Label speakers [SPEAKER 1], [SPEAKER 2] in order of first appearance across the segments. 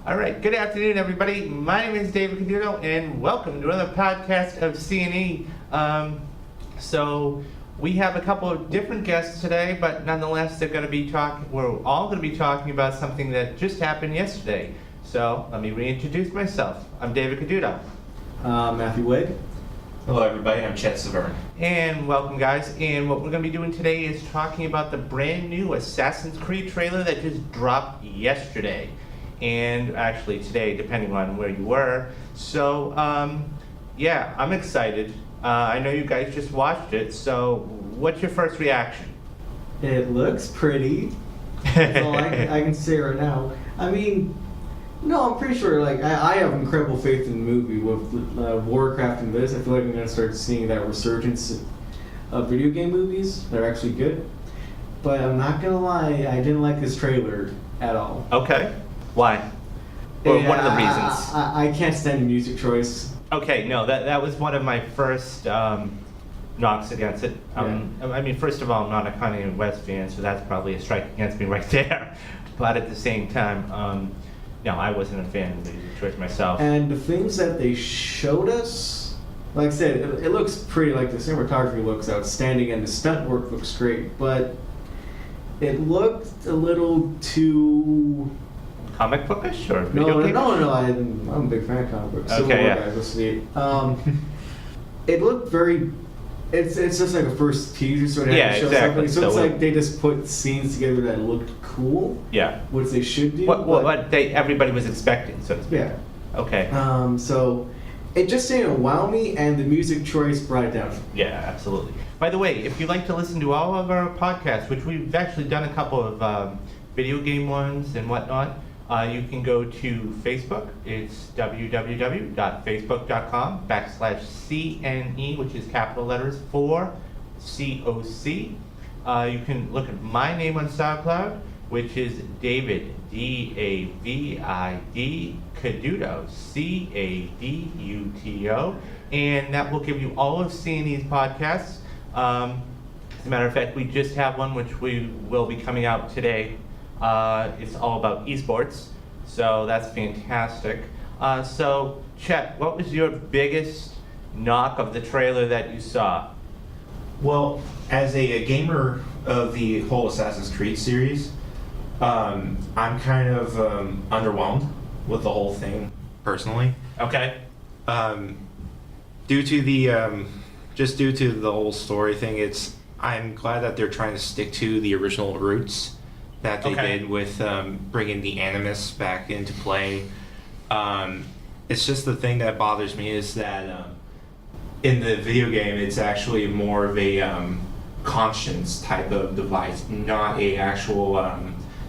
[SPEAKER 1] All right, good afternoon, everybody. My name is David Cougar, and welcome to another podcast of C&E. So we have a couple of different guests today, but nonetheless, we're all going to be talking about something that just happened yesterday. So let me reintroduce myself. I'm David Cougar.
[SPEAKER 2] Matthew Wigg.
[SPEAKER 3] Hello everybody, I'm Chet Severn.
[SPEAKER 1] And welcome, guys. And what we're going to be doing today is talking about the brand new Assassin's Creed trailer that just dropped yesterday. And actually today, depending on where you were. So, yeah, I'm excited. I know you guys just watched it, so what's your first reaction?
[SPEAKER 2] It looks pretty. That's all I can say right now. I mean, no, I'm pretty sure, I have incredible faith in the movie with Warcraft and this. I feel like I'm going to start seeing that resurgence of video game movies that are actually good. But I'm not going to lie, I didn't like this trailer at all.
[SPEAKER 1] Okay. Why? Or
[SPEAKER 2] Yeah,
[SPEAKER 1] one of the reasons.
[SPEAKER 2] I can't stand the music choice.
[SPEAKER 1] Okay, no, that was one of my first knocks against it. I mean, first of all, I'm not a Kanye West fan, so that's probably a strike against me right there. But at the same time, no, I wasn't a fan of the music choice myself.
[SPEAKER 2] And the things that they showed us, like I said, it looks pretty. Like the cinematography looks outstanding and the stunt work looks great, but it looked a little too
[SPEAKER 1] Comic bookish or
[SPEAKER 2] No,
[SPEAKER 1] video game?
[SPEAKER 2] I'm a big fan of comic books.
[SPEAKER 1] Okay,
[SPEAKER 2] Civil War
[SPEAKER 1] yeah.
[SPEAKER 2] guys, let's see it. It looked very. It's just like a first teaser, so it
[SPEAKER 1] Yeah,
[SPEAKER 2] had to show
[SPEAKER 1] exactly.
[SPEAKER 2] something. So it's
[SPEAKER 1] So
[SPEAKER 2] like they just put scenes together that looked cool,
[SPEAKER 1] Yeah.
[SPEAKER 2] which they should do.
[SPEAKER 1] What everybody was expecting, so to speak.
[SPEAKER 2] Yeah.
[SPEAKER 1] Okay.
[SPEAKER 2] So it just didn't wow me, and the music choice brought it down.
[SPEAKER 1] Yeah, absolutely. By the way, if you'd like to listen to all of our podcasts, which we've actually done a couple of video game ones and whatnot, you can go to Facebook. It's www.facebook.com/CNE, which is capital letters for COC. You can look at my name on SoundCloud, which is David, D-A-V-I-D, Caduto, C-A-D-U-T-O, and that will give you all of C&E's podcasts. As a matter of fact, we just have one which we will be coming out today. It's all about esports, so that's fantastic. So, Chet, what was your biggest knock of the trailer that you saw?
[SPEAKER 3] Well, as a gamer of the whole Assassin's Creed series, I'm kind of underwhelmed with the whole thing, personally.
[SPEAKER 1] Okay.
[SPEAKER 3] Due to the whole story thing, I'm glad that they're trying to stick to the original roots that they did with bringing the Animus back into play. It's just the thing that bothers me is that in the video game, it's actually more of a conscience type of device, not a actual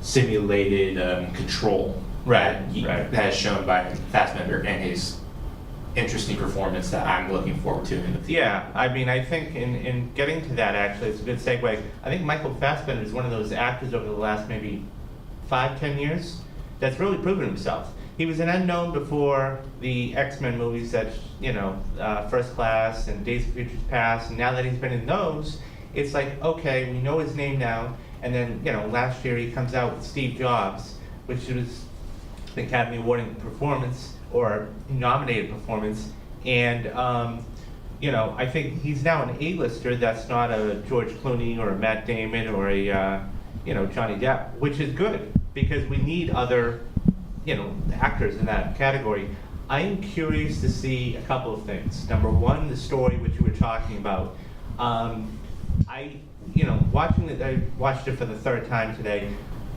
[SPEAKER 3] simulated control.
[SPEAKER 1] Right.
[SPEAKER 3] That is shown by Fassbender and his interesting performance that I'm looking forward to in the future.
[SPEAKER 1] Yeah, I mean, I think in getting to that, actually, it's a good segue. I think Michael Fassbender is one of those actors over the last maybe 5-10 years that's really proven himself. He was an unknown before the X-Men movies that, First Class and Days of Future Past, and now that he's been in those, it's like, okay, we know his name now, and then, last year he comes out with Steve Jobs, which was the Academy Award performance, or nominated performance, and I think he's now an A-lister that's not a George Clooney or a Matt Damon or a Johnny Depp, which is good because we need other actors in that category. I am curious to see a couple of things. Number one, the story which you were talking about. I watched it for the third time today,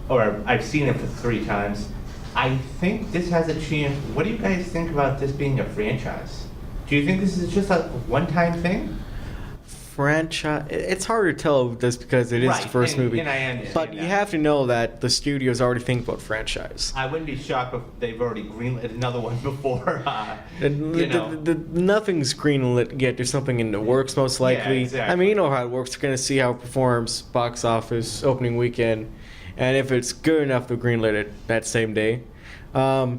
[SPEAKER 1] or I've seen it for 3 times. I think this has a chance. What do you guys think about this being a franchise? Do you think this is just a one-time thing?
[SPEAKER 2] Franchise. It's hard to tell just because it is the first movie.
[SPEAKER 1] And I understand
[SPEAKER 2] but
[SPEAKER 1] that.
[SPEAKER 2] you have to know that the studios already think about franchise.
[SPEAKER 1] I wouldn't be shocked if they've already greenlit another one before.
[SPEAKER 2] Nothing's greenlit yet. There's something in the works, most likely.
[SPEAKER 1] Yeah, exactly.
[SPEAKER 2] I mean, you know how it works. They're going to see how it performs, box office, opening weekend. And if it's good enough, they'll greenlit it that same day. I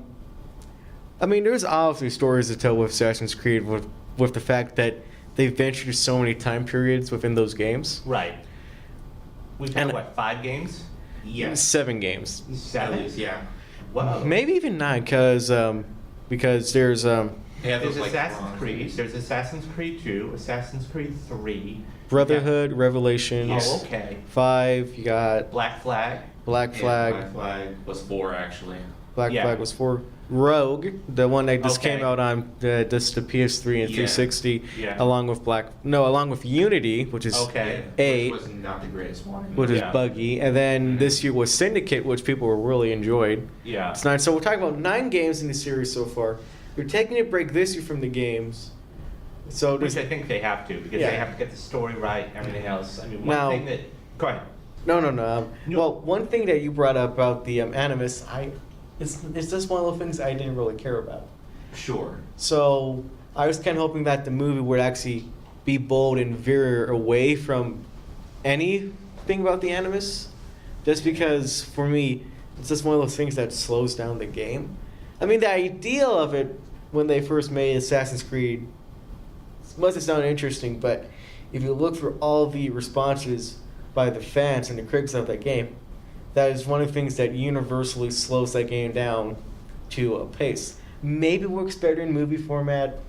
[SPEAKER 2] mean, there's obviously stories to tell with Assassin's Creed with the fact that they've ventured so many time periods within those games.
[SPEAKER 1] Right. We've had, 5 games?
[SPEAKER 3] Yes.
[SPEAKER 2] 7 games.
[SPEAKER 1] 7?
[SPEAKER 3] Yeah.
[SPEAKER 1] Whoa.
[SPEAKER 2] Maybe even 9, because there's
[SPEAKER 3] Yeah,
[SPEAKER 1] There's
[SPEAKER 3] those, like,
[SPEAKER 1] Assassin's
[SPEAKER 3] bronze
[SPEAKER 1] Creed.
[SPEAKER 3] ones.
[SPEAKER 1] There's Assassin's Creed 2, Assassin's Creed 3.
[SPEAKER 2] Brotherhood, Revelations.
[SPEAKER 1] Oh, okay.
[SPEAKER 2] 5. You got
[SPEAKER 1] Black Flag.
[SPEAKER 2] Black
[SPEAKER 3] Yeah,
[SPEAKER 2] Flag.
[SPEAKER 3] Black Flag was 4 actually.
[SPEAKER 2] Black
[SPEAKER 1] Yeah.
[SPEAKER 2] Flag was 4. Rogue, the one that just
[SPEAKER 1] Okay.
[SPEAKER 2] came out on the PS3 and
[SPEAKER 3] Yeah.
[SPEAKER 2] 360,
[SPEAKER 1] Yeah.
[SPEAKER 2] along with Unity, which is
[SPEAKER 1] Okay.
[SPEAKER 3] Yeah,
[SPEAKER 2] 8,
[SPEAKER 3] which was not the greatest one.
[SPEAKER 2] which is
[SPEAKER 1] Yeah.
[SPEAKER 2] buggy, and then this year was Syndicate, which people were really enjoyed.
[SPEAKER 1] Yeah.
[SPEAKER 2] It's 9. So we're talking about 9 games in the series so far. We're taking a break this year from the games. So
[SPEAKER 1] Which
[SPEAKER 2] there's
[SPEAKER 1] I think they have to, because
[SPEAKER 2] Yeah.
[SPEAKER 1] they have to get the story right, everything else. I mean, one
[SPEAKER 2] Now-
[SPEAKER 1] thing that... Go ahead.
[SPEAKER 2] no.
[SPEAKER 1] No.
[SPEAKER 2] Well, one thing that you brought up about the Animus, it's just one of the things I didn't really care about.
[SPEAKER 3] Sure.
[SPEAKER 2] So I was kind of hoping that the movie would actually be bold and veer away from anything about the Animus, just because for me it's just one of those things that slows down the game. I mean, the idea of it when they first made Assassin's Creed must have sounded interesting, but if you look for all the responses by the fans and the critics of that game, that is one of the things that universally slows that game down to a pace. Maybe it works better in movie format.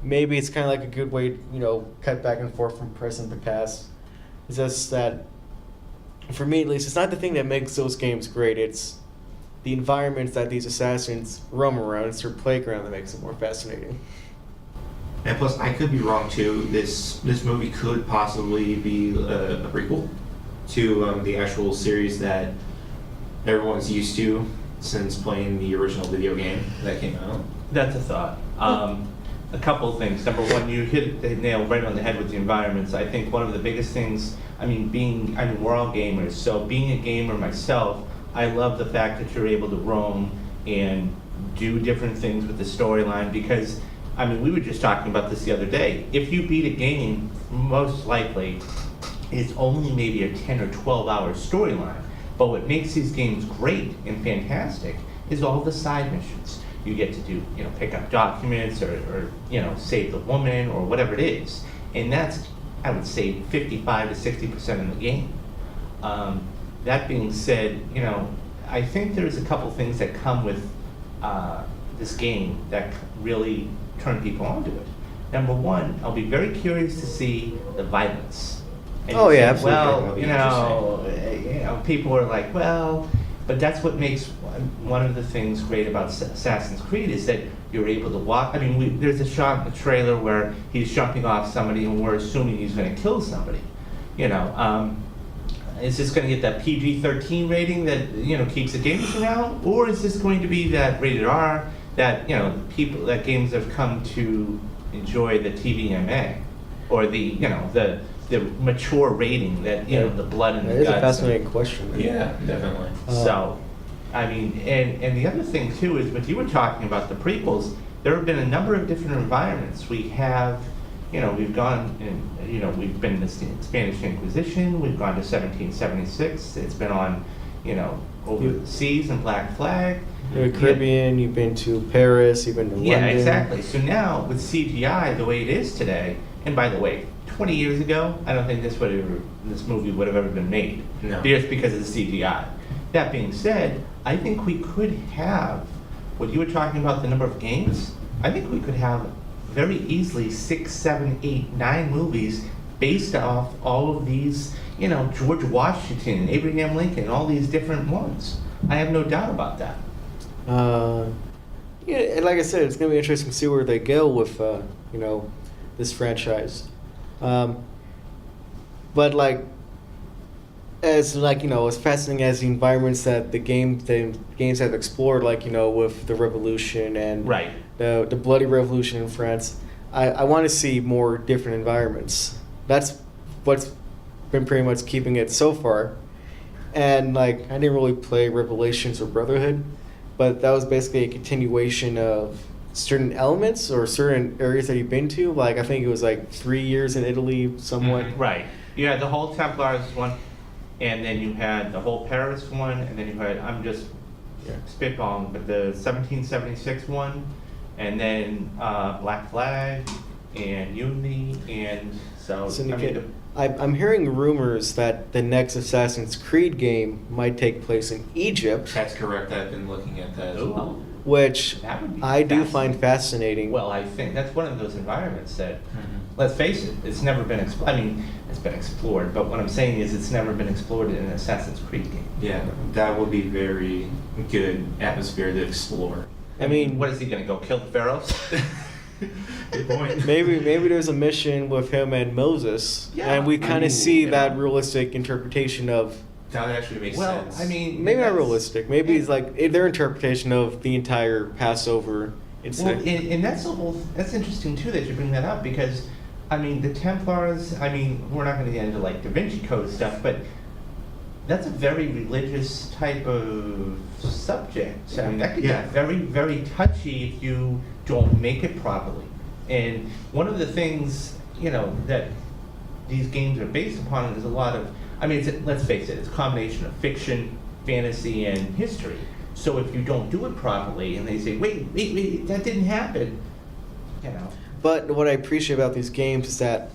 [SPEAKER 2] Maybe it's kind of like a good way to, cut back and forth from present to past. It's just that, for me at least, it's not the thing that makes those games great. It's the environments that these assassins roam around. It's their playground that makes it more fascinating.
[SPEAKER 3] And plus, I could be wrong too. This movie could possibly be a prequel to the actual series that everyone's used to since playing the original video game that came out.
[SPEAKER 1] That's a thought. A couple of things. Number one, you hit the nail right on the head with the environments. I think one of the biggest things, we're all gamers, so being a gamer myself, I love the fact that you're able to roam and do different things with the storyline, because, we were just talking about this the other day. If you beat a game, most likely, it's only maybe a 10 or 12 hour storyline. But what makes these games great and fantastic is all the side missions. You get to do, pick up documents or save the woman or whatever it is. And that's, I would say, 55 to 60% of the game. That being said, I think there's a couple things that come with this game that really turn people onto it. Number one, I'll be very curious to see the violence. And
[SPEAKER 2] Oh,
[SPEAKER 1] you
[SPEAKER 2] yeah,
[SPEAKER 1] say,
[SPEAKER 2] absolutely.
[SPEAKER 1] Well, people are like, well, but that's what makes one of the things great about Assassin's Creed is that you're able to walk. There's a shot in the trailer where he's jumping off somebody and we're assuming he's going to kill somebody. Is this going to get that PG-13 rating that keeps the gamers around, or is this going to be that rated R that that games have come to enjoy, the TVMA, or the mature rating that the blood and
[SPEAKER 2] That
[SPEAKER 1] the
[SPEAKER 2] is a
[SPEAKER 1] guts.
[SPEAKER 2] fascinating question.
[SPEAKER 3] Yeah, definitely.
[SPEAKER 1] So, and the other thing too is, what you were talking about, the prequels, there have been a number of different environments. We have, we've gone and, we've been in the Spanish Inquisition, we've gone to 1776, it's been on, over the seas and Black Flag.
[SPEAKER 2] You're the Caribbean, you've been to Paris, you've been to
[SPEAKER 1] Yeah,
[SPEAKER 2] London.
[SPEAKER 1] exactly. So now, with CGI the way it is today, and by the way, 20 years ago, I don't think this movie would have ever been made.
[SPEAKER 3] No.
[SPEAKER 1] Just because of the CGI. That being said, I think we could have, what you were talking about, the number of games, I think we could have very easily 6, 7, 8, 9 movies based off all of these, George Washington, Abraham Lincoln, all these different ones. I have no doubt about that.
[SPEAKER 2] Yeah, and like I said, it's going to be interesting to see where they go with, this franchise. But as fascinating as the environments that the games have explored, with the Revolution and
[SPEAKER 1] Right.
[SPEAKER 2] the bloody revolution in France, I want to see more different environments. That's what's been pretty much keeping it so far. And I didn't really play Revelations or Brotherhood, but that was basically a continuation of certain elements or certain areas that you've been to. I think it was 3 years in Italy, somewhat.
[SPEAKER 1] Right. You had the whole Templars one, and then you had the whole Paris one, and then you had, I'm just spitballing, but the 1776 one, and then Black Flag, and Unity, and so,
[SPEAKER 2] Syndicate. I'm hearing rumors that the next Assassin's Creed game might take place in Egypt,
[SPEAKER 3] That's correct. I've been looking at that as well.
[SPEAKER 1] Ooh,
[SPEAKER 2] which
[SPEAKER 1] that would be
[SPEAKER 2] I do find fascinating.
[SPEAKER 1] Well, I think that's one of those environments that, let's face it, it's never been explored. I mean, it's been explored, but what I'm saying is it's never been explored in an Assassin's Creed game.
[SPEAKER 3] Yeah, that would be very good atmosphere to explore.
[SPEAKER 2] I mean,
[SPEAKER 1] What is he going to go kill the pharaohs?
[SPEAKER 3] Good point.
[SPEAKER 2] maybe there's a mission with him and Moses,
[SPEAKER 1] Yeah.
[SPEAKER 2] and we kind of see
[SPEAKER 1] yeah.
[SPEAKER 2] that realistic interpretation of
[SPEAKER 3] That actually makes
[SPEAKER 1] Well,
[SPEAKER 3] sense.
[SPEAKER 1] I mean,
[SPEAKER 2] maybe not
[SPEAKER 1] that's-
[SPEAKER 2] realistic. Maybe it's like their interpretation of the entire Passover
[SPEAKER 1] Well,
[SPEAKER 2] incident.
[SPEAKER 1] and that's the whole. That's interesting too that you bring that up because, I mean, the Templars. I mean, we're not going to get into like Da Vinci Code stuff, but that's a very religious type of subject. I mean, that could
[SPEAKER 3] Yeah.
[SPEAKER 1] get very, very touchy if you don't make it properly. And one of the things, that these games are based upon is a lot of. I mean, let's face it, it's a combination of fiction, fantasy, and history. So if you don't do it properly, and they say, wait, that didn't happen,
[SPEAKER 2] But what I appreciate about these games is that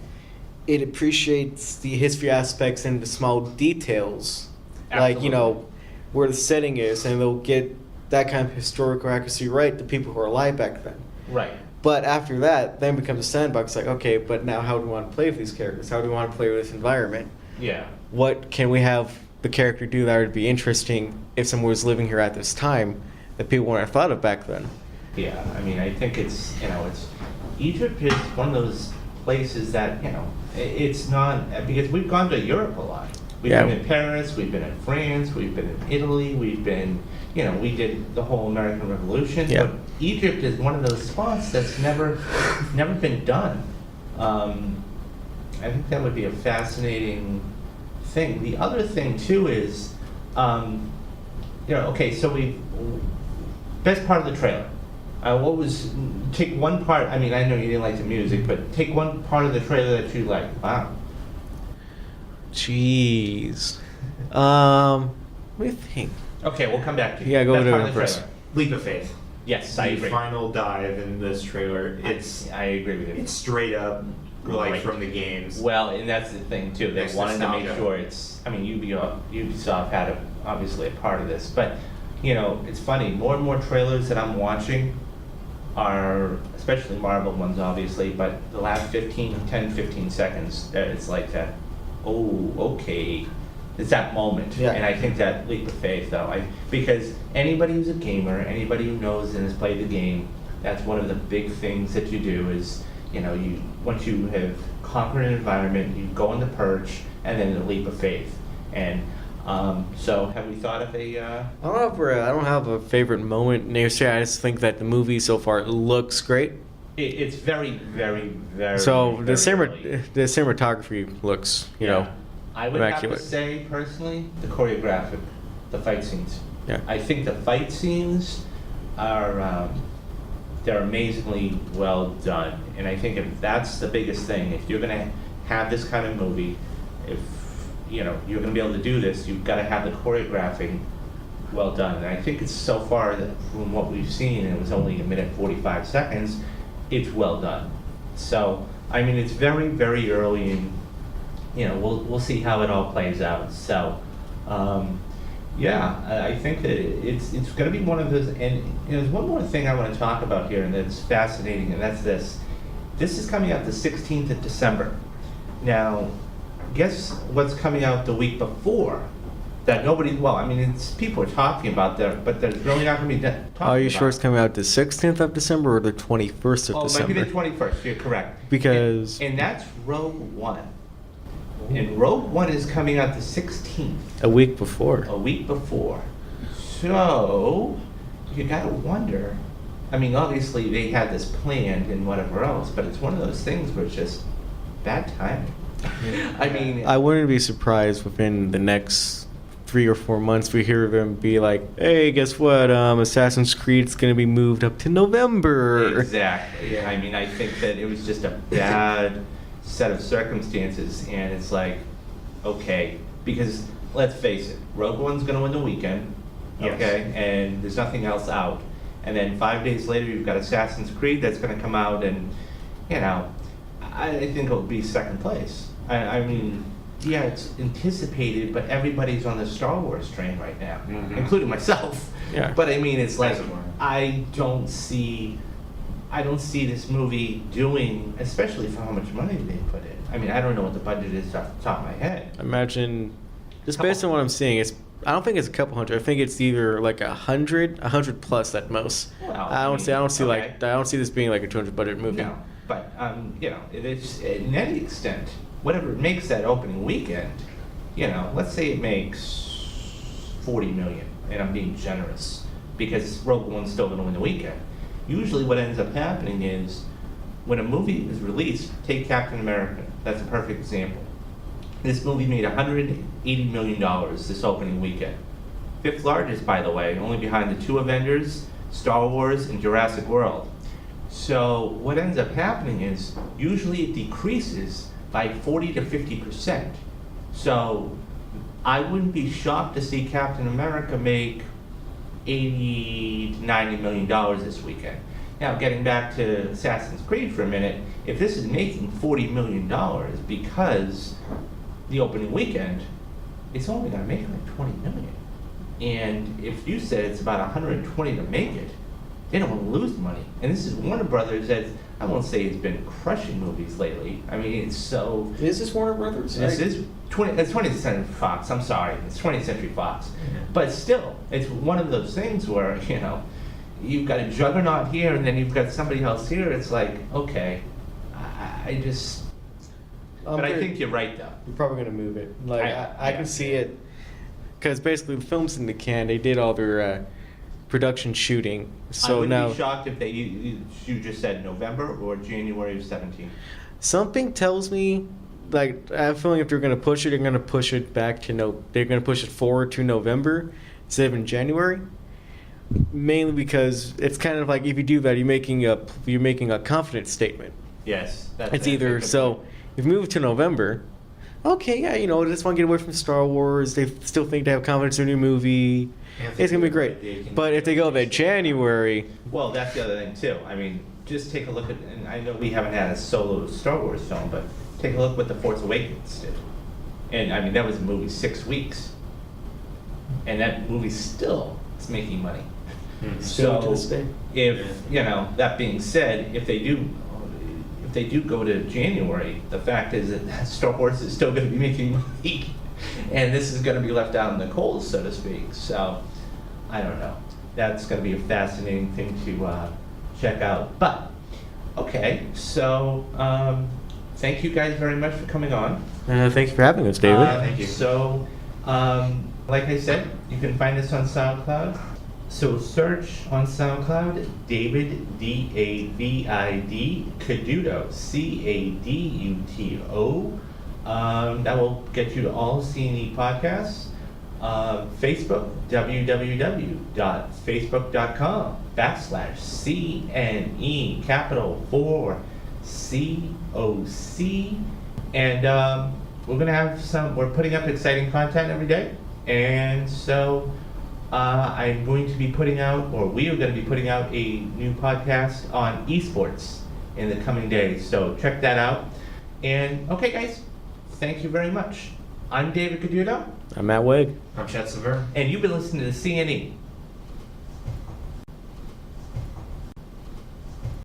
[SPEAKER 2] it appreciates the history aspects and the small details, like
[SPEAKER 1] Absolutely.
[SPEAKER 2] where the setting is, and they'll get that kind of historical accuracy right. The people who are alive back then.
[SPEAKER 1] Right.
[SPEAKER 2] But after that, then becomes a sandbox. Like, okay, but now how do we want to play with these characters? How do we want to play with this environment?
[SPEAKER 1] Yeah.
[SPEAKER 2] What can we have the character do that would be interesting if someone was living here at this time that people wouldn't have thought of back then?
[SPEAKER 1] Yeah, I mean, I think it's Egypt is one of those places that, it's not, because we've gone to Europe a lot. We've
[SPEAKER 2] Yeah.
[SPEAKER 1] been in Paris, we've been in France, we've been in Italy, we've been, we did the whole American Revolution.
[SPEAKER 2] Yeah.
[SPEAKER 1] But Egypt is one of those spots that's never been done. I think that would be a fascinating thing. The other thing too is, okay, so best part of the trailer. Take one part, I mean, I know you didn't like the music, but take one part of the trailer that you like. Wow.
[SPEAKER 2] Jeez. What do you think?
[SPEAKER 1] Okay, we'll come back to you.
[SPEAKER 2] Yeah, go
[SPEAKER 1] Best
[SPEAKER 2] to
[SPEAKER 1] part
[SPEAKER 2] it
[SPEAKER 1] of the
[SPEAKER 2] first.
[SPEAKER 1] trailer.
[SPEAKER 3] Leap of faith.
[SPEAKER 1] Yes, I
[SPEAKER 3] The
[SPEAKER 1] agree.
[SPEAKER 3] final dive in this trailer.
[SPEAKER 1] I agree with you.
[SPEAKER 3] It's straight up like
[SPEAKER 1] Great.
[SPEAKER 3] from the games.
[SPEAKER 1] Well, and that's the thing too. They
[SPEAKER 3] There's
[SPEAKER 1] wanted to make
[SPEAKER 3] nostalgia.
[SPEAKER 1] sure it's. I mean, Ubisoft had obviously a part of this, but it's funny. More and more trailers that I'm watching are, especially Marvel ones, obviously, but the last 10-15 seconds, it's like that. Oh, okay. It's that moment,
[SPEAKER 2] Yeah.
[SPEAKER 1] and I think that leap of faith, though, because anybody who's a gamer, anybody who knows and has played the game, that's one of the big things that you do is, once you have conquered an environment, you go on the perch, and then the leap of faith. And so, have we thought of a?
[SPEAKER 2] I don't have a favorite moment necessarily. I just think that the movie so far looks great.
[SPEAKER 1] It's very, very, very.
[SPEAKER 2] So
[SPEAKER 1] very
[SPEAKER 2] the
[SPEAKER 1] early.
[SPEAKER 2] cinematography looks,
[SPEAKER 1] I would
[SPEAKER 2] immaculate.
[SPEAKER 1] have to say personally, the fight scenes.
[SPEAKER 2] Yeah.
[SPEAKER 1] I think the fight scenes are they're amazingly well done, and I think if that's the biggest thing, if you're gonna have this kind of movie, if you're gonna be able to do this, you've got to have the choreographing well done. And I think it's so far that from what we've seen, and it was only 1:45 seconds, it's well done. So I mean, it's very, very early, and we'll see how it all plays out. So. I think that it's going to be one of those, and there's one more thing I want to talk about here, and that's fascinating, and that's this. This is coming out the 16th of December. Now, guess what's coming out the week before? That nobody, well, I mean, people are talking about that, but there's really not going to be talking
[SPEAKER 2] Are you
[SPEAKER 1] about
[SPEAKER 2] sure it's coming out the 16th of December or the 21st of
[SPEAKER 1] Oh, it might
[SPEAKER 2] December?
[SPEAKER 1] be the 21st, you're correct.
[SPEAKER 2] Because-
[SPEAKER 1] And that's Rogue One. And Rogue One is coming out the 16th.
[SPEAKER 2] A week before.
[SPEAKER 1] A week before. So, you gotta wonder. I mean, obviously they had this planned and whatever else, but it's one of those things where it's just bad timing. I mean,
[SPEAKER 2] I wouldn't be surprised within the next 3 or 4 months we hear them be like, hey, guess what? Assassin's Creed's going to be moved up to November.
[SPEAKER 1] exactly. I mean, I think that it was just a bad set of circumstances, and it's like, okay, because let's face it, Rogue One's going to win the weekend,
[SPEAKER 3] Yes.
[SPEAKER 1] okay, and there's nothing else out. And then 5 days later, you've got Assassin's Creed that's going to come out, and I think it'll be second place. I mean, yeah, it's anticipated, but everybody's on the Star Wars train right now, including myself.
[SPEAKER 4] Yeah.
[SPEAKER 1] But I mean, it's like,
[SPEAKER 2] As it were.
[SPEAKER 1] I don't see this movie doing, especially for how much money they put in. I mean, I don't know what the budget is off the top of my head.
[SPEAKER 4] Imagine, just based on what I'm seeing, I don't think it's a couple hundred. I think it's either like 100 plus at most.
[SPEAKER 1] Well,
[SPEAKER 4] I don't see
[SPEAKER 1] okay.
[SPEAKER 4] I don't see this being like a 200 budget movie.
[SPEAKER 1] No, but you know, it's in any extent, whatever it makes that opening weekend, you know, let's say it makes 40 million, and I'm being generous because Rogue One's still going to win the weekend. Usually, what ends up happening is when a movie is released, take Captain America. That's a perfect example. This movie made $180 million this opening weekend. Fifth largest, by the way, only behind the two Avengers, Star Wars, and Jurassic World. So what ends up happening is usually it decreases by 40 to 50%. So I wouldn't be shocked to see Captain America make $80 to $90 million this weekend. Now, getting back to Assassin's Creed for a minute, if this is making $40 million because the opening weekend, it's only going to make like $20 million. And if you said it's about 120 to make it, they don't want to lose money. And this is Warner Brothers that, I won't say it's been crushing movies lately. I mean, it's so...
[SPEAKER 2] Is this Warner Brothers?
[SPEAKER 1] This is 20th Century Fox. I'm sorry, it's 20th Century Fox. But still, it's one of those things where, you know, you've got a juggernaut here and then you've got somebody else here. It's like, okay, I just... But I think you're right, though.
[SPEAKER 4] You're probably gonna move it. Like I
[SPEAKER 1] yeah.
[SPEAKER 4] can see it, because basically the film's in the can. They did all their production shooting.
[SPEAKER 1] I
[SPEAKER 4] So
[SPEAKER 1] wouldn't
[SPEAKER 4] now
[SPEAKER 1] be shocked if you just said November or January of 17.
[SPEAKER 4] something tells me, like I have a feeling if they're gonna push it, they're gonna push it back to they're gonna push it forward to November instead of in January. Mainly because it's kind of like if you do that, you're making a confidence statement.
[SPEAKER 1] Yes.
[SPEAKER 4] It's either so if you move to November, okay, yeah, you know, they just want to get away from Star Wars. They still think they have confidence in a new movie. It's gonna be great. But if they go to January,
[SPEAKER 1] Well, that's the other thing, too. I mean, just take a look at, and I know we haven't had a solo Star Wars film, but take a look what The Force Awakens did. And I mean, that was a movie 6 weeks. And that movie still is making money.
[SPEAKER 2] Still to
[SPEAKER 1] So,
[SPEAKER 2] this day.
[SPEAKER 1] if, you know, that being said, if they do go to January, the fact is that Star Wars is still going to be making money, and this is going to be left out in the cold, so to speak. So, I don't know. That's going to be a fascinating thing to check out. But, okay, so thank you guys very much for coming on.
[SPEAKER 4] thank you for having us, David.
[SPEAKER 1] Thank you. So, like I said, you can find us on SoundCloud. So search on SoundCloud, David, D-A-V-I-D, Caduto, C-A-D-U-T-O. That will get you to all C&E podcasts. Facebook, www.facebook.com/CNE, capital 4COC. And we're putting up exciting content every day. And so I'm going to be putting out, or we are going to be putting out a new podcast on esports in the coming days. So check that out. And okay, guys, thank you very much. I'm David Caduto,
[SPEAKER 4] I'm Matt Wade.
[SPEAKER 3] I'm Chet Sever.
[SPEAKER 1] and you've been listening to CNE.